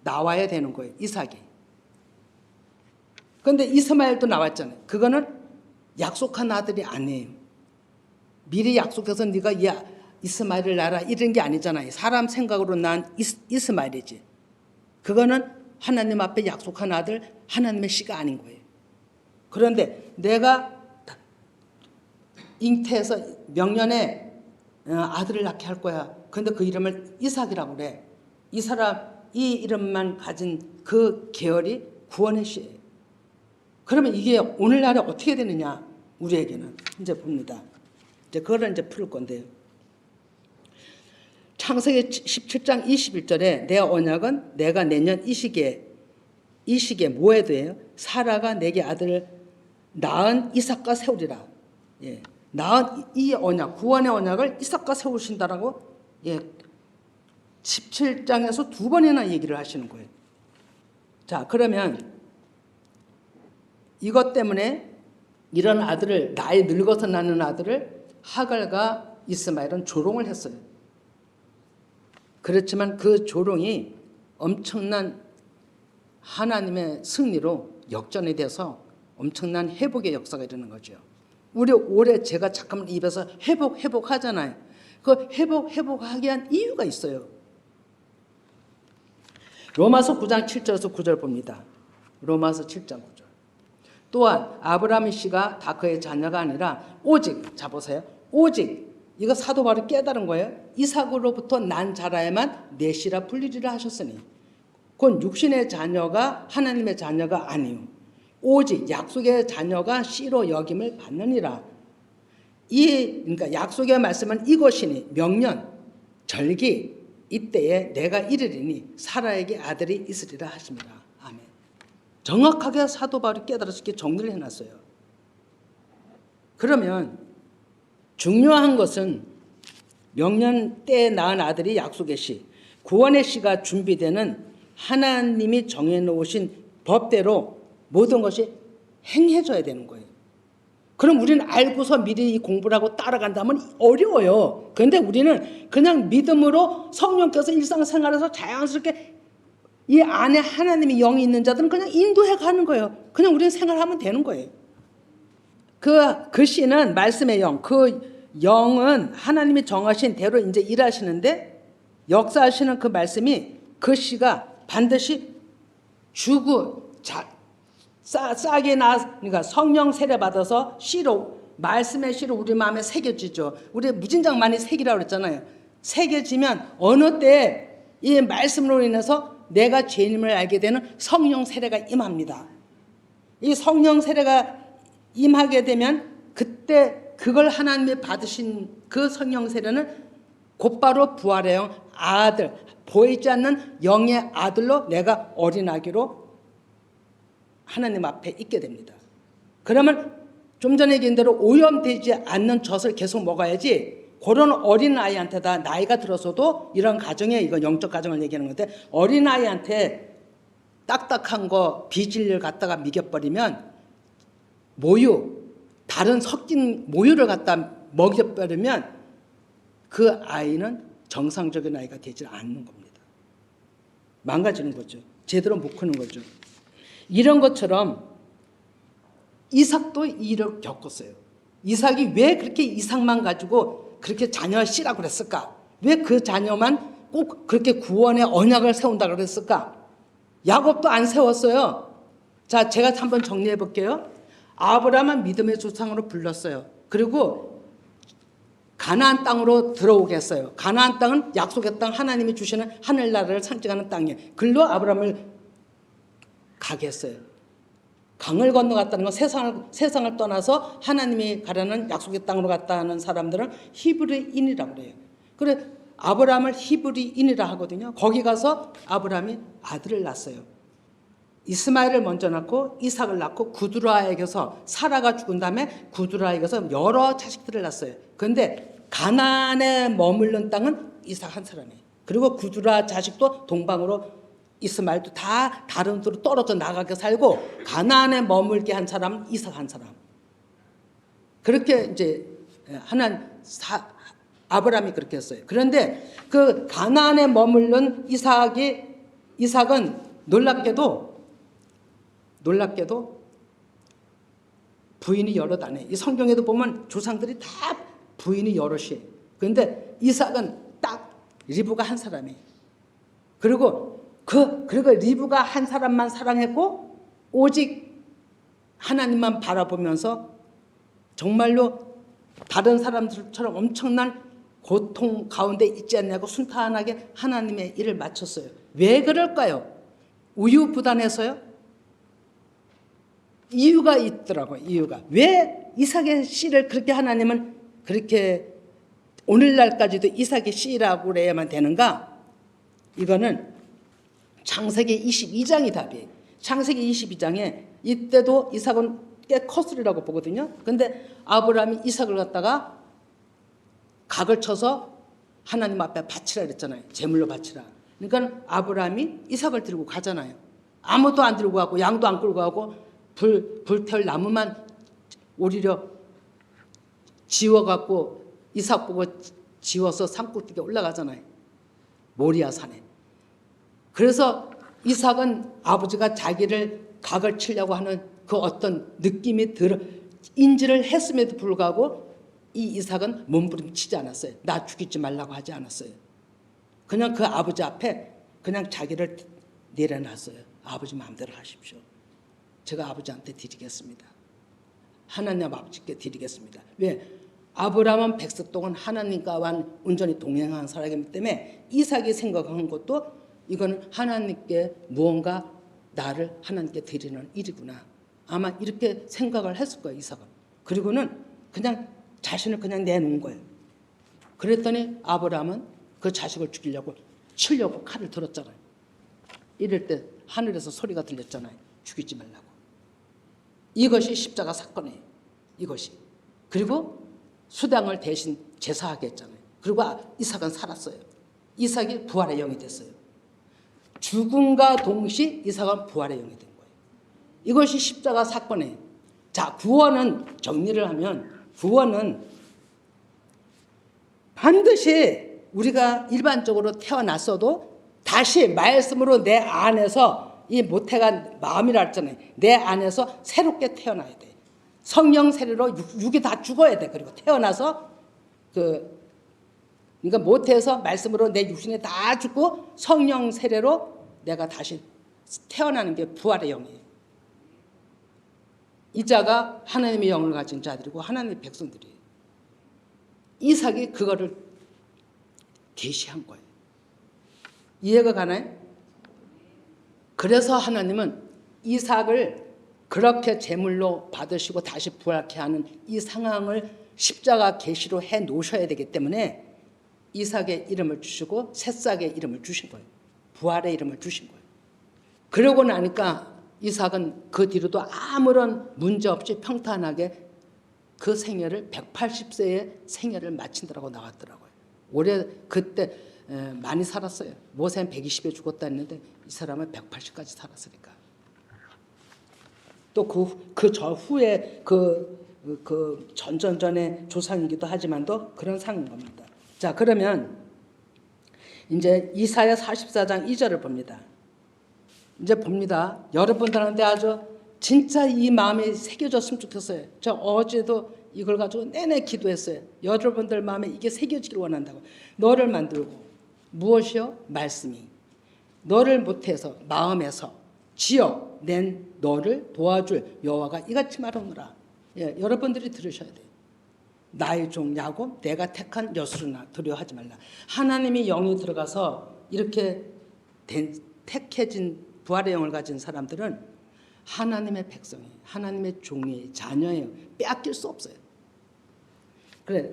S1: 나와야 되는 거예요. 이삭이. 그런데 이스마엘도 나왔잖아요. 그거는 약속한 아들이 아니에요. 미리 약속해서 네가 이스마엘을 낳아라 이런 게 아니잖아요. 사람 생각으로 난 이스마엘이지. 그거는 하나님 앞에 약속한 아들, 하나님의 씨가 아닌 거예요. 그런데 내가 잉태해서 명년에 아들을 낳게 할 거야. 그런데 그 이름을 이삭이라고 그래. 이 이름만 가진 그 계열이 구원의 씨예요. 그러면 이게 오늘날에 어떻게 되느냐? 우리에게는 이제 봅니다. 이제 그거를 이제 풀 건데요. 창세기 17장 21절에 내 언약은 내가 내년 이 시기에 뭐 해도 해요? 사라가 내게 아들을 낳은 이삭과 세우리라. 예. 낳은 이 언약, 구원의 언약을 이삭과 세우신다라고 예. 17장에서 두 번이나 얘기를 하시는 거예요. 자, 그러면 이것 때문에 이런 아들을 나이 늙어서 낳는 아들을 하갈과 이스마엘은 조롱을 했어요. 그렇지만 그 조롱이 엄청난 하나님의 승리로 역전이 돼서 엄청난 회복의 역사가 일어나는 거죠. 우리 올해 제가 잠깐만 입에서 회복 하잖아요. 그 회복하게 한 이유가 있어요. 로마서 9장 7절에서 9절 봅니다. 로마서 7장 9절. 또한 아브라함의 씨가 다 그의 자녀가 아니라 오직, 자 보세요. 오직, 이거 사도 바울이 깨달은 거예요. 이삭으로부터 난 자라야만 내 씨라 불리리라 하셨으니 그건 육신의 자녀가 하나님의 자녀가 아니요. 오직 약속의 자녀가 씨로 여김을 받느니라. 그러니까 약속의 말씀은 이것이니 명년, 절기 이때에 내가 이르리니 사라에게 아들이 있으리라 하십니다. 아멘. 정확하게 사도 바울이 깨달아서 이렇게 정리를 해놨어요. 그러면 중요한 것은 명년 때에 낳은 아들이 약속의 씨, 구원의 씨가 준비되는 하나님이 정해놓으신 법대로 모든 것이 행해져야 되는 거예요. 그럼 우리는 알고서 미리 공부를 하고 따라간다면 어려워요. 그런데 우리는 그냥 믿음으로 성령께서 일상생활에서 자연스럽게 이 안에 하나님의 영이 있는 자들은 그냥 인도해 가는 거예요. 그냥 우리는 생활하면 되는 거예요. 그 씨는 말씀의 영, 그 영은 하나님이 정하신 대로 이제 일하시는데 역사하시는 그 말씀이 그 씨가 반드시 싸게 그러니까 성령 세례 받아서 씨로 말씀의 씨로 우리 마음에 새겨지죠. 우리 무진장 많이 새기라고 그랬잖아요. 새겨지면 어느 때 이 말씀으로 인해서 내가 죄인임을 알게 되는 성령 세례가 임합니다. 이 성령 세례가 임하게 되면 그때 그걸 하나님이 받으신 그 성령 세례는 곧바로 부활의 영 아들, 보이지 않는 영의 아들로 내가 어린아기로 하나님 앞에 있게 됩니다. 그러면 좀 전에 얘기한 대로 오염되지 않는 젖을 계속 먹어야지 그런 어린아이한테다 나이가 들어서도 이런 가정에 이건 영적 가정을 얘기하는 건데 어린아이한테 딱딱한 거 비질을 갖다가 미겨버리면 다른 섞인 모유를 갖다 먹여버리면 그 아이는 정상적인 아이가 되지 않는 겁니다. 망가지는 거죠. 제대로 못 크는 거죠. 이런 것처럼 이삭도 일을 겪었어요. 이삭이 왜 그렇게 이삭만 가지고 그렇게 자녀 씨라고 그랬을까? 왜 그 자녀만 꼭 그렇게 구원의 언약을 세운다고 그랬을까? 야곱도 안 세웠어요. 자, 제가 한번 정리해 볼게요. 아브라함은 믿음의 조상으로 불렀어요. 그리고 가나안 땅으로 들어오게 했어요. 가나안 땅은 약속의 땅, 하나님이 주시는 하늘나라를 상징하는 땅이에요. 글로 아브라함을 가게 했어요. 강을 건너갔다는 건 세상을 떠나서 하나님이 가라는 약속의 땅으로 갔다 하는 사람들은 히브리인이라고 그래요. 그래 아브라함을 히브리인이라 하거든요. 거기 가서 아브라함이 아들을 낳았어요. 이스마엘을 먼저 낳고 이삭을 낳고 구두라에게서 사라가 죽은 다음에 구두라에게서 여러 자식들을 낳았어요. 그런데 가나안에 머물는 땅은 이삭 한 사람이에요. 그리고 구두라 자식도 동방으로 이스마엘도 다 다른 데로 떨어져 나가게 살고 가나안에 머물게 한 사람은 이삭 한 사람. 그렇게 이제 아브라함이 그렇게 했어요. 그런데 그 가나안에 머물는 이삭은 놀랍게도 부인이 여럿 이 성경에도 보면 조상들이 다 부인이 여럿이에요. 그런데 이삭은 딱 리브가 한 사람이에요. 그리고 리브가 한 사람만 사랑했고 오직 하나님만 바라보면서 정말로 다른 사람들처럼 엄청난 고통 가운데 있지 않냐고 순탄하게 하나님의 일을 마쳤어요. 왜 그럴까요? 우유부단해서요? 이유가 있더라고요. 이유가. 왜 이삭의 씨를 그렇게 하나님은 그렇게 오늘날까지도 이삭의 씨라고 그래야만 되는가? 이거는 창세기 22장이 답이에요. 창세기 22장에 이때도 이삭은 꽤 컸으리라고 보거든요. 근데 아브라함이 이삭을 갖다가 각을 쳐서 하나님 앞에 바치라 그랬잖아요. 제물로 바치라. 그러니까 아브라함이 이삭을 들고 가잖아요. 아무도 안 들고 가고 양도 안 끌고 가고 불태울 나무만 오히려 지워갖고 이삭 보고 지워서 산꼭대기에 올라가잖아요. 모리아 산에. 그래서 이삭은 아버지가 자기를 각을 치려고 하는 그 어떤 느낌이 인지를 했음에도 불구하고 이 이삭은 몸부림치지 않았어요. 나 죽이지 말라고 하지 않았어요. 그냥 그 아버지 앞에 그냥 자기를 내려놨어요. 아버지 마음대로 하십시오. 제가 아버지한테 드리겠습니다. 하나님 아버지께 드리겠습니다. 왜? 아브라함은 백석 동안 하나님과 온전히 동행한 사람이기 때문에 이삭이 생각한 것도 이거는 하나님께 무언가 나를 하나님께 드리는 일이구나. 아마 이렇게 생각을 했을 거예요. 이삭은. 그리고는 그냥 자신을 그냥 내놓은 거예요. 그랬더니 아브라함은 그 자식을 죽이려고 치려고 칼을 들었잖아요. 이럴 때 하늘에서 소리가 들렸잖아요. 죽이지 말라고. 이것이 십자가 사건이에요. 이것이. 그리고 수당을 대신 제사하게 했잖아요. 그리고 이삭은 살았어요. 이삭이 부활의 영이 됐어요. 죽음과 동시 이삭은 부활의 영이 된 거예요. 이것이 십자가 사건이에요. 자, 구원은 정리를 하면 구원은 반드시 우리가 일반적으로 태어났어도 다시 말씀으로 내 안에서 이 모태가 마음이라 했잖아요. 내 안에서 새롭게 태어나야 돼. 성령 세례로 육이 다 죽어야 돼. 그리고 태어나서 그러니까 모태에서 말씀으로 내 육신이 다 죽고 성령 세례로 내가 다시 태어나는 게 부활의 영이에요. 이 자가 하나님의 영을 가진 자들이고 하나님의 백성들이에요. 이삭이 그거를 계시한 거예요. 이해가 가나요? 그래서 하나님은 이삭을 그렇게 제물로 받으시고 다시 부활케 하는 이 상황을 십자가 계시로 해 놓으셔야 되기 때문에 이삭의 이름을 주시고 새싹의 이름을 주신 거예요. 부활의 이름을 주신 거예요. 그러고 나니까 이삭은 그 뒤로도 아무런 문제 없이 평탄하게 그 생애를 180세의 생애를 마친다라고 나왔더라고요. 올해 그때 많이 살았어요. 모세는 120에 죽었다 했는데 이 사람은 180까지 살았으니까. 또 그 후에 전전전의 조상이기도 하지만도 그런 상인 겁니다. 자, 그러면 이제 이사야 44장 2절을 봅니다. 이제 봅니다. 여러분들한테 아주 진짜 이 마음이 새겨졌으면 좋겠어요. 저 어제도 이걸 가지고 내내 기도했어요. 여러분들 마음에 이게 새겨지기를 원한다고. 너를 만들고 무엇이요? 말씀이. 너를 못해서 마음에서 지어 낸 너를 도와줄 여호와가 이같이 말하노라. 예, 여러분들이 들으셔야 돼요. 나의 종 야곱 내가 택한 여수르나 두려워하지 말라. 하나님이 영이 들어가서 이렇게 택해진 부활의 영을 가진 사람들은 하나님의 백성이에요. 하나님의 종이에요. 자녀예요. 빼앗길 수 없어요. 그래.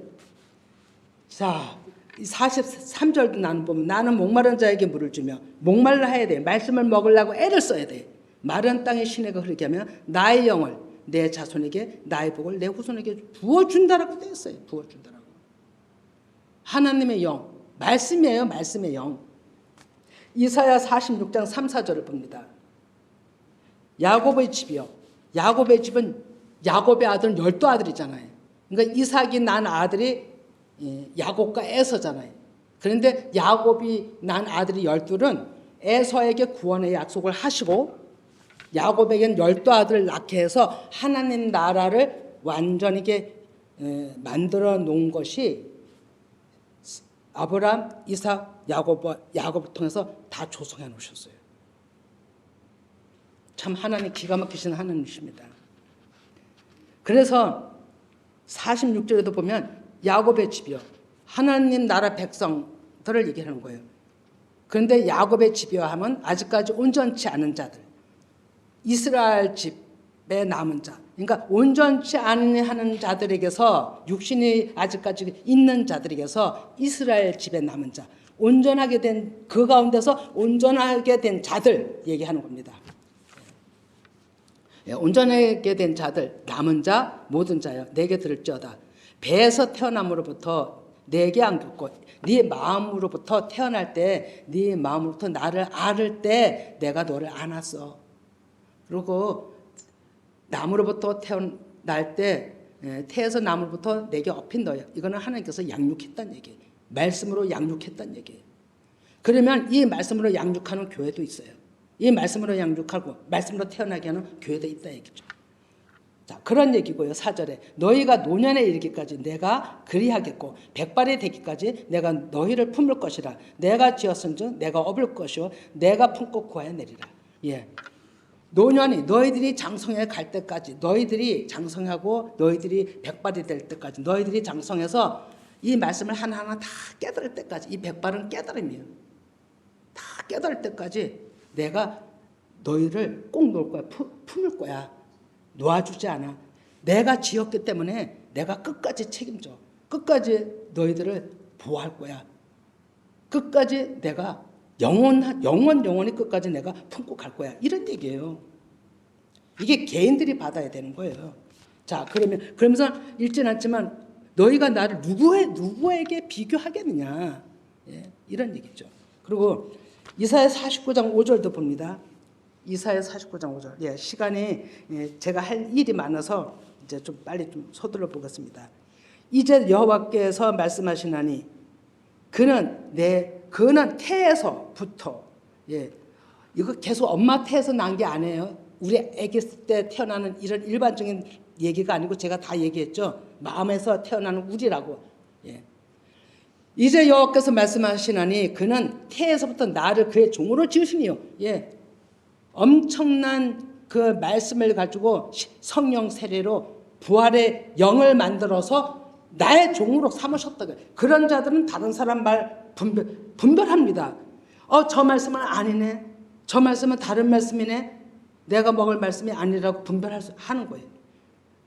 S1: 자, 43절도 나는 보면 나는 목마른 자에게 물을 주며 목말라 해야 돼. 말씀을 먹으려고 애를 써야 돼. 마른 땅의 시내가 흐르게 하면 나의 영을 내 자손에게 나의 복을 내 후손에게 부어준다라고 되어 있어요. 부어준다라고. 하나님의 영, 말씀이에요. 말씀의 영. 이사야 46장 3, 4절을 봅니다. 야곱의 집이요. 야곱의 집은 야곱의 아들은 12아들이잖아요. 그러니까 이삭이 난 아들이 야곱과 에서잖아요. 그런데 야곱이 난 아들이 12은 에서에게 구원의 약속을 하시고 야곱에게는 12아들을 낳게 해서 하나님 나라를 완전하게 만들어 놓은 것이 아브라함, 이삭, 야곱을 통해서 다 조성해 놓으셨어요. 참 하나님 기가 막히신 하나님이십니다. 그래서 46절에도 보면 야곱의 집이요. 하나님 나라 백성들을 얘기하는 거예요. 그런데 야곱의 집이요 하면 아직까지 온전치 않은 자들. 이스라엘 집에 남은 자. 그러니까 온전치 않은 자들에게서 육신이 아직까지 있는 자들에게서 이스라엘 집에 남은 자. 온전하게 된 그 가운데서 온전하게 된 자들 얘기하는 겁니다. 온전하게 된 자들, 남은 자, 모든 자여 내게 들을지어다. 배에서 태어남으로부터 내게 안겼고 네 마음으로부터 태어날 때 네 마음으로부터 나를 알을 때 내가 너를 안았어. 그리고 나무로부터 태어날 때 태에서 나무로부터 내게 업힌 너야. 이거는 하나님께서 양육했다는 얘기예요. 말씀으로 양육했다는 얘기예요. 그러면 이 말씀으로 양육하는 교회도 있어요. 이 말씀으로 양육하고 말씀으로 태어나게 하는 교회도 있다 얘기죠. 자, 그런 얘기고요. 4절에 너희가 노년에 이르기까지 내가 그리하겠고 백발이 되기까지 내가 너희를 품을 것이라. 내가 지었은즉 내가 업을 것이요 내가 품고 구하여 내리라. 예. 노년이 너희들이 장성해 갈 때까지 너희들이 장성하고 너희들이 백발이 될 때까지 너희들이 장성해서 이 말씀을 하나하나 다 깨달을 때까지 이 백발은 깨달음이에요. 다 깨달을 때까지 내가 너희를 꼭 놓을 거야. 품을 거야. 놓아주지 않아. 내가 지었기 때문에 내가 끝까지 책임져. 끝까지 너희들을 보호할 거야. 끝까지 내가 영원히 끝까지 내가 품고 갈 거야. 이런 얘기예요. 이게 개인들이 받아야 되는 거예요. 자, 그러면서 읽진 않지만 너희가 나를 누구에게 비교하겠느냐. 예, 이런 얘기죠. 그리고 이사야 49장 5절도 봅니다. 이사야 49장 5절. 예, 시간이 제가 할 일이 많아서 이제 좀 빨리 좀 서둘러 보겠습니다. 이제 여호와께서 말씀하시나니 그는 태에서부터 이거 계속 엄마 태에서 난 게 아니에요. 우리 아기 때 태어나는 이런 일반적인 얘기가 아니고 제가 다 얘기했죠. 마음에서 태어나는 우리라고. 이제 여호와께서 말씀하시나니 그는 태에서부터 나를 그의 종으로 지으시니요. 엄청난 그 말씀을 가지고 성령 세례로 부활의 영을 만들어서 나의 종으로 삼으셨다. 그런 자들은 다른 사람 말 분별합니다. 저 말씀은 아니네. 저 말씀은 다른 말씀이네. 내가 먹을 말씀이 아니라고 분별하는 거예요.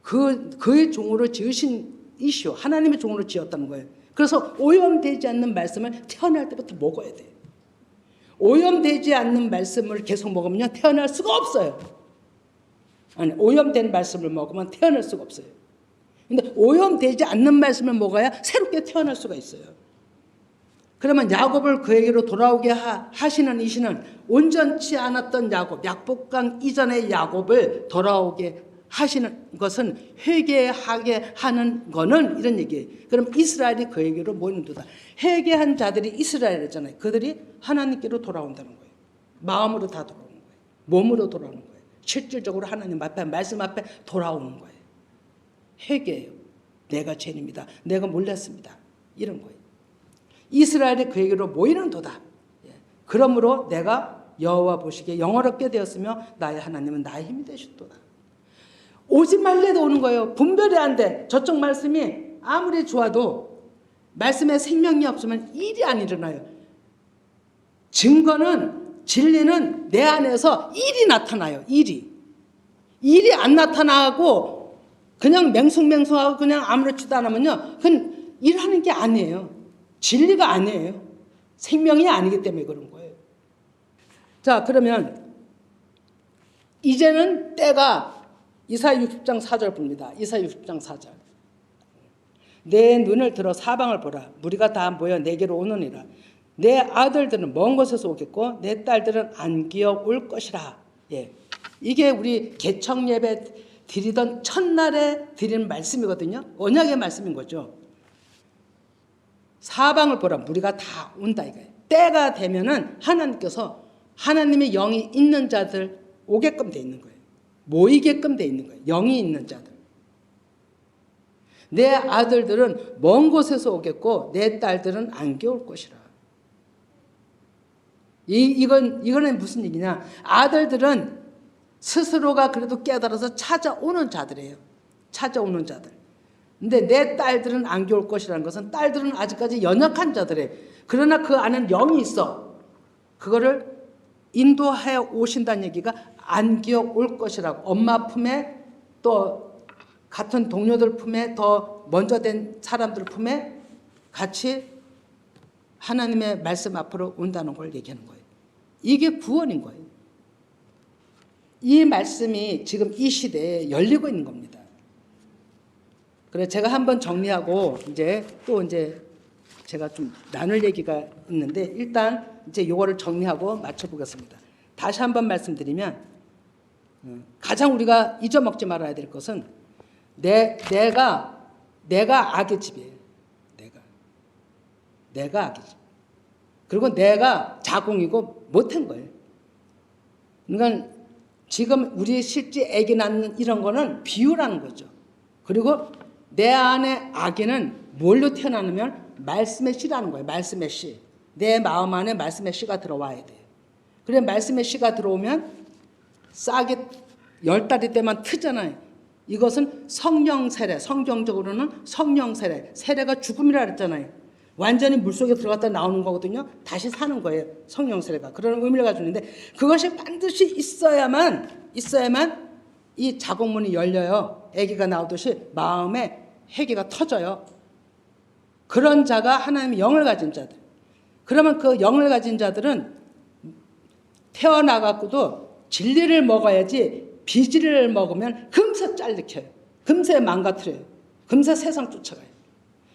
S1: 그의 종으로 지으신 이시오. 하나님의 종으로 지었다는 거예요. 그래서 오염되지 않는 말씀을 태어날 때부터 먹어야 돼요. 오염되지 않는 말씀을 계속 먹으면 태어날 수가 없어요. 아니, 오염된 말씀을 먹으면 태어날 수가 없어요. 근데 오염되지 않는 말씀을 먹어야 새롭게 태어날 수가 있어요. 그러면 야곱을 그에게로 돌아오게 하시는 이시는 온전치 않았던 야곱, 약복강 이전의 야곱을 돌아오게 하시는 것은 회개하게 하는 거는 이런 얘기예요. 그럼 이스라엘이 그에게로 모이는도다. 회개한 자들이 이스라엘이잖아요. 그들이 하나님께로 돌아온다는 거예요. 마음으로 다 돌아오는 거예요. 몸으로 돌아오는 거예요. 실질적으로 하나님 앞에 말씀 앞에 돌아오는 거예요. 회개예요. 내가 죄인입니다. 내가 몰랐습니다. 이런 거예요. 이스라엘이 그에게로 모이는도다. 그러므로 내가 여호와 보시기에 영화롭게 되었으며 나의 하나님은 나의 힘이 되셨도다. 오지 말래도 오는 거예요. 분별이 안 돼. 저쪽 말씀이 아무리 좋아도 말씀에 생명이 없으면 일이 안 일어나요. 증거는 진리는 내 안에서 일이 나타나요. 일이 안 나타나고 그냥 맹숭맹숭하고 그냥 아무렇지도 않으면요. 그건 일하는 게 아니에요. 진리가 아니에요. 생명이 아니기 때문에 그런 거예요. 자, 그러면 이제는 때가 이사야 60장 4절 봅니다. 이사야 60장 4절. 내 눈을 들어 사방을 보라. 무리가 다 모여 내게로 오느니라. 내 아들들은 먼 곳에서 오겠고 내 딸들은 안기어 올 것이라. 예. 이게 우리 개청 예배 드리던 첫날에 드리는 말씀이거든요. 언약의 말씀인 거죠. 사방을 보라. 무리가 다 온다 이거예요. 때가 되면은 하나님께서 하나님의 영이 있는 자들 오게끔 돼 있는 거예요. 모이게끔 돼 있는 거예요. 영이 있는 자들. 내 아들들은 먼 곳에서 오겠고 내 딸들은 안겨 올 것이라. 이거는 무슨 얘기냐? 아들들은 스스로가 그래도 깨달아서 찾아오는 자들이에요. 찾아오는 자들. 근데 내 딸들은 안겨 올 것이라는 것은 딸들은 아직까지 연약한 자들이에요. 그러나 그 안에는 영이 있어. 그거를 인도하여 오신다는 얘기가 안겨 올 것이라고. 엄마 품에 또 같은 동료들 품에 더 먼저 된 사람들 품에 같이 하나님의 말씀 앞으로 온다는 걸 얘기하는 거예요. 이게 구원인 거예요. 이 말씀이 지금 이 시대에 열리고 있는 겁니다. 그래서 제가 한번 정리하고 이제 제가 좀 나눌 얘기가 있는데 일단 이제 요거를 정리하고 맞춰보겠습니다. 다시 한번 말씀드리면 가장 우리가 잊어먹지 말아야 될 것은 내가 악의 집이에요. 내가 악의 집. 그리고 내가 자궁이고 못한 거예요. 그러니까 지금 우리 실제 아기 낳는 이런 거는 비유라는 거죠. 그리고 내 안에 아기는 뭘로 태어나냐면 말씀의 씨라는 거예요. 말씀의 씨. 내 마음 안에 말씀의 씨가 들어와야 돼요. 그래 말씀의 씨가 들어오면 싹이 10달이 때만 트잖아요. 이것은 성령 세례, 성경적으로는 성령 세례. 세례가 죽음이라 그랬잖아요. 완전히 물속에 들어갔다 나오는 거거든요. 다시 사는 거예요. 성령 세례가. 그런 의미를 가지고 있는데 그것이 반드시 있어야만 이 자궁문이 열려요. 아기가 나오듯이 마음에 해기가 터져요. 그런 자가 하나님의 영을 가진 자들. 그러면 그 영을 가진 자들은 태어나갖고도 진리를 먹어야지 비진리를 먹으면 금세 잘리켜요. 금세 망가뜨려요. 금세 세상 쫓아가요.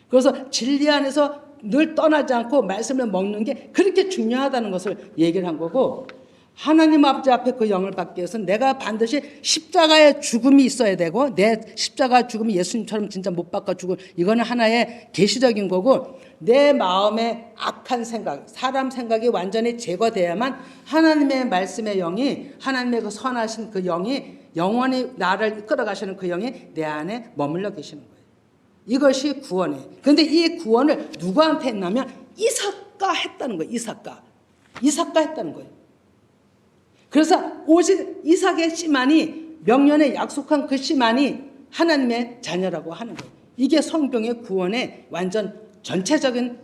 S1: 그래서 진리 안에서 늘 떠나지 않고 말씀을 먹는 게 그렇게 중요하다는 것을 얘기를 한 거고 하나님 아버지 앞에 그 영을 받기 위해서는 내가 반드시 십자가의 죽음이 있어야 되고 내 십자가 죽음이 예수님처럼 진짜 못 박아 죽을 이거는 하나의 계시적인 거고 내 마음의 악한 생각 사람 생각이 완전히 제거돼야만 하나님의 말씀의 영이 하나님의 그 선하신 그 영이 영원히 나를 이끌어가시는 그 영이 내 안에 머물러 계시는 거예요. 이것이 구원이에요. 그런데 이 구원을 누구한테 했냐면 이삭과 했다는 거예요. 이삭과 했다는 거예요. 그래서 오직 이삭의 씨만이 명령에 약속한 그 씨만이 하나님의 자녀라고 하는 거예요. 이게 성경의 구원의 완전 전체적인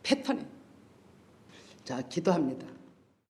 S1: 패턴이에요. 자, 기도합니다.